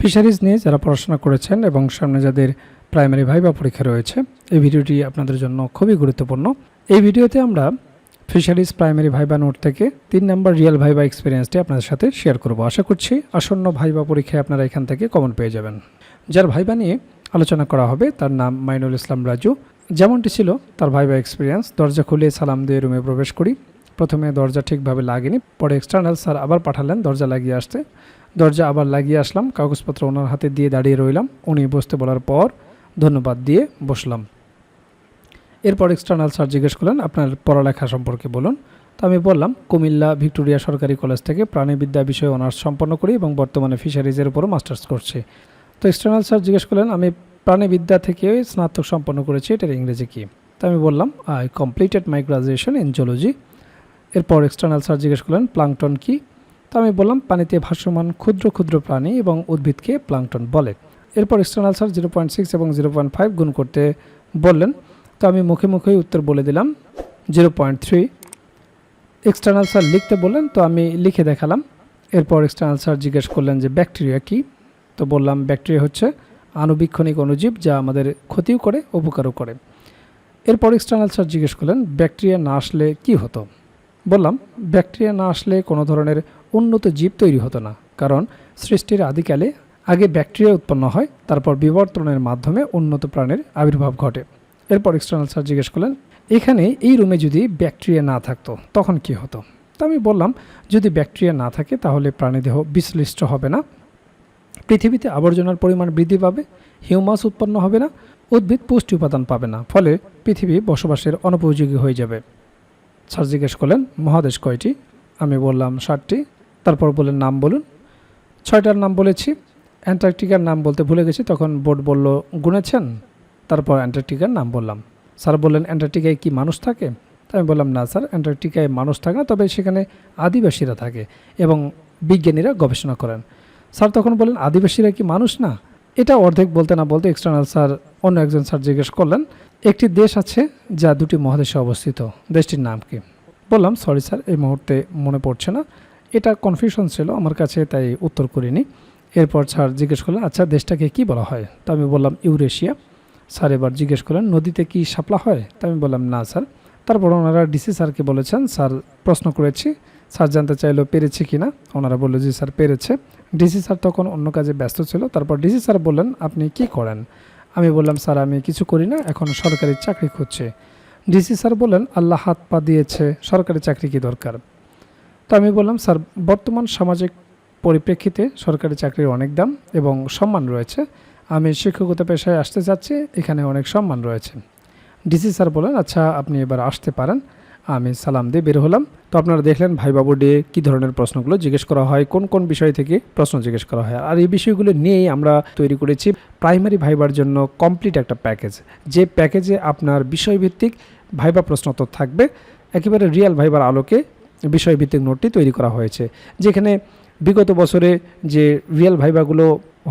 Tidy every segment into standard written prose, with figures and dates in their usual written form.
Fisheries নিয়ে যারা পড়াশোনা করেছেন এবং সামনে যাদের প্রাইমারি ভাইবা পরীক্ষা রয়েছে, এই ভিডিওটি আপনাদের জন্য খুবই গুরুত্বপূর্ণ। এই ভিডিওতে আমরা ফিশারিজ প্রাইমারি ভাইবা নোট থেকে 3 নম্বর রিয়েল ভাইবা এক্সপিরিয়েন্সটি আপনাদের সাথে শেয়ার করব। আশা করছি আসন্ন ভাইবা পরীক্ষায় আপনারা এখান থেকে কমন পেয়ে যাবেন। যার ভাইবা নিয়ে আলোচনা করা হবে তার নাম মাইনুল ইসলাম রাজু। যেমনটি ছিল তার ভাইবা এক্সপিরিয়েন্স, দরজা খুলে সালাম দিয়ে রুমে প্রবেশ করি। প্রথমে দরজা ঠিকভাবে লাগেনি, পরে এক্সটার্নাল স্যার আবার পাঠালেন দরজা লাগিয়ে আসতে। দরজা আবার লাগিয়ে আসলাম, কাগজপত্র ওনার হাতে দিয়ে দাঁড়িয়ে রইলাম। উনি বসতে বলার পর ধন্যবাদ দিয়ে বসলাম। এরপর এক্সটার্নাল স্যার জিজ্ঞেস করলেন আপনার পড়ালেখা সম্পর্কে বলুন। তো আমি বললাম কুমিল্লা ভিক্টোরিয়া সরকারি কলেজ থেকে প্রাণীবিদ্যা বিষয়ে অনার্স সম্পন্ন করি এবং বর্তমানে ফিশারিজের উপরও মাস্টার্স করছি। তো এক্সটার্নাল স্যার জিজ্ঞেস করলেন আমি প্রাণীবিদ্যা থেকে স্নাতক সম্পন্ন করেছি, এটার ইংরেজি কী? তো আমি বললাম I completed my graduation in zoology. এরপর এক্সটার্নাল স্যার জিজ্ঞেস করলেন প্লাঙ্কটন কী? তো আমি বললাম পানিতে ভাসমান ক্ষুদ্র ক্ষুদ্র প্রাণী এবং উদ্ভিদকে প্লাঙ্কটন বলে। এরপর এক্সটার্নাল স্যার 0.6 এবং 0.5 গুণ করতে বললেন। তো আমি মুখে মুখেই উত্তর বলে দিলাম 0.3। এক্সটার্নাল স্যার লিখতে বললেন, তো আমি লিখে দেখালাম। এরপর এক্সটার্নাল স্যার জিজ্ঞেস করলেন যে ব্যাকটেরিয়া কী? তো বললাম ব্যাকটেরিয়া হচ্ছে আণুবীক্ষণিক অণুজীব যা আমাদের ক্ষতিও করে উপকারও করে। এরপর এক্সটার্নাল স্যার জিজ্ঞেস করলেন ব্যাকটেরিয়া না আসলে কী হতো? বললাম ব্যাকটেরিয়া না আসলে কোনো ধরনের উন্নত জীব তৈরি হতো না, কারণ সৃষ্টির আদিকালে আগে ব্যাকটেরিয়া উৎপন্ন হয়, তারপর বিবর্তনের মাধ্যমে উন্নত প্রাণীর আবির্ভাব ঘটে। এরপর এক্সটার্নাল স্যার জিজ্ঞেস করলেন এখানে এই রুমে যদি ব্যাকটেরিয়া না থাকতো তখন কি হতো? তো আমি বললাম যদি ব্যাকটেরিয়া না থাকে তাহলে প্রাণীদেহ বিশ্লিষ্ট হবে না, পৃথিবীতে আবর্জনার পরিমাণ বৃদ্ধি পাবে, হিউমাস উৎপন্ন হবে না, উদ্ভিদ পুষ্টি উপাদান পাবে না, ফলে পৃথিবী বসবাসের অনুপযোগী হয়ে যাবে। স্যার জিজ্ঞেস করলেন মহাদেশ কয়টি? আমি বললাম 7টি। তারপর বললেন নাম বলুন। 6টার নাম বলেছি। অ্যান্টার্কটিকার নাম বলতে ভুলে গেছি, তখন বোর্ড বলল গুনেছেন? তারপর অ্যান্টার্কটিকার নাম বললাম। স্যার বললেন অ্যান্টার্কটিকায় কি মানুষ থাকে? আমি বললাম না স্যার, অ্যান্টার্কটিকায় মানুষ থাকে না, তবে সেখানে আদিবাসীরা থাকে এবং বিজ্ঞানীরা গবেষণা করেন। স্যার তখন বললেন আদিবাসীরা কি মানুষ না? এটা অর্ধেক বলতে না বলতে এক্সটার্নাল স্যার অন্য একজন স্যার জিজ্ঞেস করলেন একটি দেশ আছে যা 2টি মহাদেশে অবস্থিত, দেশটির নাম কি? বললাম সরি স্যার, এই মুহূর্তে মনে পড়ছে না, এটা কনফিউশন ছিল আমার কাছে, তাই উত্তর করিনি। এরপর স্যার জিজ্ঞেস করলেন আচ্ছা দেশটাকে কি বলা হয়? তো আমি বললাম ইউরেশিয়া। স্যার এবার জিজ্ঞেস করলেন নদীতে কি শাপলা হয়? তো আমি বললাম না স্যার। তারপর ওনারা ডিসি স্যারকে বলেছেন, স্যার প্রশ্ন করেছি, স্যার জানতে চাইলো পেরেছে কিনা, ওনারা বললো জি স্যার পেরেছে। ডিসি স্যার তখন অন্য কাজে ব্যস্ত ছিল। তারপর ডিসি স্যার বললেন আপনি কি করেন? আমি বললাম স্যার আমি কিছু করি না, এখন সরকারি চাকরি খুঁজছে। ডিসি স্যার বললেন আল্লাহ হাত পা দিয়েছে, সরকারি চাকরি কি দরকার? তো আমি বললাম স্যার বর্তমান সামাজিক পরিপ্রেক্ষিতে সরকারি চাকরির অনেক দাম এবং সম্মান রয়েছে, আমি শিক্ষকতা পেশায় আসতে চাচ্ছি, এখানে অনেক সম্মান রয়েছে। ডিসি স্যার বলেন আচ্ছা আপনি এবার আসতে পারেন। আমি সালাম দিয়ে বের হলাম। তো আপনারা দেখলেন ভাইবা বোর্ডে কী ধরনের প্রশ্নগুলো জিজ্ঞেস করা হয়, কোন কোন বিষয় থেকে প্রশ্ন জিজ্ঞেস করা হয়, আর এই বিষয়গুলো নিয়েই আমরা তৈরি করেছি প্রাইমারি ভাইবার জন্য কমপ্লিট একটা প্যাকেজ, যে প্যাকেজে আপনার বিষয়ভিত্তিক ভাইবা প্রশ্ন তো থাকবে, একেবারে রিয়েল ভাইবার আলোকে বিষয়ভিত্তিক নোটটি তৈরি করা হয়েছে, যেখানে বিগত বছরে যে রিয়েল ভাইবাগুলো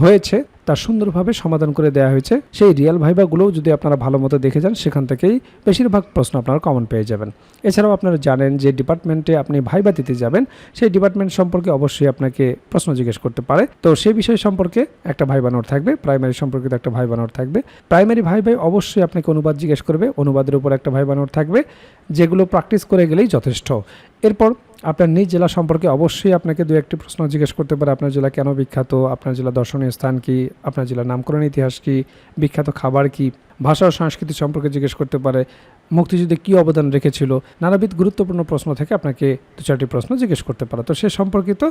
হয়েছে তা সুন্দরভাবে সমাধান করে দেওয়া হয়েছে। সেই রিয়েল ভাইবাগুলোও যদি আপনারা ভালো মতো দেখে যান সেখান থেকেই বেশিরভাগ প্রশ্ন আপনারা কমন পেয়ে যাবেন। এছাড়াও আপনারা জানেন যে ডিপার্টমেন্টে আপনি ভাইবা দিতে যাবেন, সেই ডিপার্টমেন্ট সম্পর্কে অবশ্যই আপনাকে প্রশ্ন জিজ্ঞেস করতে পারে। তো সেই বিষয় সম্পর্কে একটা ভাইবা নোট থাকবে, প্রাইমারি সম্পর্কিত একটা ভাইবা নোট থাকবে। প্রাইমারি ভাইবাই অবশ্যই আপনাকে অনুবাদ জিজ্ঞেস করবে, অনুবাদের উপর একটা ভাইবা নোট থাকবে, যেগুলো প্র্যাকটিস করে গেলেই যথেষ্ট। এরপর আপনার নিজ জেলা সম্পর্কে অবশ্যই আপনাকে 2-1টি প্রশ্ন জিজ্ঞেস করতে পারে, আপনার জেলা কেন বিখ্যাত, আপনার জেলা দর্শনীয় স্থান কি, আপনার জেলার নামকরণ ইতিহাস কি, বিখ্যাত খাবার কি, ভাষা ও সংস্কৃতি সম্পর্কে জিজ্ঞেস করতে পারে, মুক্তিযুদ্ধে কী অবদান রেখেছিল, নানাবিধ গুরুত্বপূর্ণ প্রশ্ন থেকে আপনাকে 2-4টি প্রশ্ন জিজ্ঞেস করতে পারে। তো সে সম্পর্কিত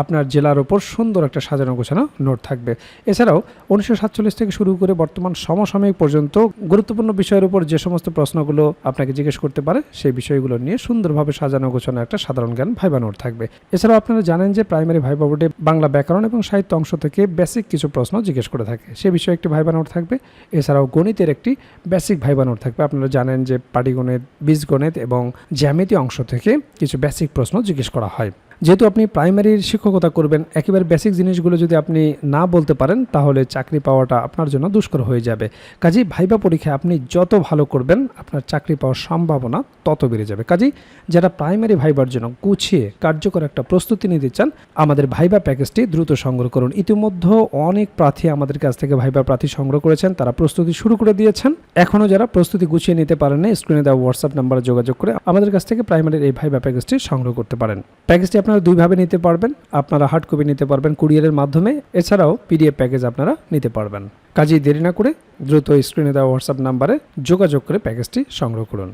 আপনার জেলার ওপর সুন্দর একটা সাজানো গোছানো নোট থাকবে। এছাড়াও 1947 থেকে শুরু করে বর্তমান সমসাময়িক পর্যন্ত গুরুত্বপূর্ণ বিষয়ের উপর যে সমস্ত প্রশ্নগুলো আপনাকে জিজ্ঞেস করতে পারে সেই বিষয়গুলো নিয়ে সুন্দরভাবে সাজানো গোছানো একটা সাধারণ জ্ঞান ভাইবা নোট থাকবে। এছাড়াও আপনারা জানেন যে প্রাইমারি ভাইবা বোর্ডে বাংলা ব্যাকরণ এবং সাহিত্য অংশ থেকে বেসিক কিছু প্রশ্ন জিজ্ঞেস করে থাকে, সে বিষয়ে একটি ভাইবা নোট থাকবে। এছাড়াও গণিতের একটি বেসিক ভাইবা নোট থাকবে। আপনারা জানেন যে পাটিগণিত, বীজগণিত এবং জ্যামিতি অংশ থেকে কিছু বেসিক প্রশ্ন জিজ্ঞেস করা হয়। যেহেতু আপনি প্রাইমারির শিক্ষকতা করবেন, একেবারে বেসিক জিনিসগুলো যদি আপনি না বলতে পারেন তাহলে চাকরি পাওয়াটা আপনার জন্য দুষ্কর হয়ে যাবে। কাজেই ভাইবা পরীক্ষায় আপনি যত ভালো করবেন আপনার চাকরি পাওয়ার সম্ভাবনা তত বেড়ে যাবে। কাজেই যারা প্রাইমারি ভাইবার জন্য গুছিয়ে কার্যকর একটা প্রস্তুতি নিতে চান, আমাদের ভাইবা প্যাকেজটি দ্রুত সংগ্রহ করুন। ইতিমধ্যে অনেক প্রার্থী আমাদের কাছ থেকে ভাইবা প্রার্থী সংগ্রহ করেছেন, তারা প্রস্তুতি শুরু করে দিয়েছেন। এখনও যারা প্রস্তুতি গুছিয়ে নিতে পারেন না, স্ক্রিনে দেওয়া হোয়াটসঅ্যাপ নাম্বারে যোগাযোগ করে আমাদের কাছ থেকে প্রাইমারির এই ভাইবা প্যাকেজটি সংগ্রহ করতে পারেন। প্যাকেজটি আপনারা দুইভাবে নিতে পারবেন, আপনারা হার্ড কপি নিতে পারবেন কুরিয়ারের মাধ্যমে, এছাড়াও পিডিএফ প্যাকেজ আপনারা নিতে পারবেন। কাজেই দেরি না করে দ্রুত স্ক্রিনে দেওয়া হোয়াটসঅ্যাপ নাম্বারে যোগাযোগ করে প্যাকেজটি সংগ্রহ করুন।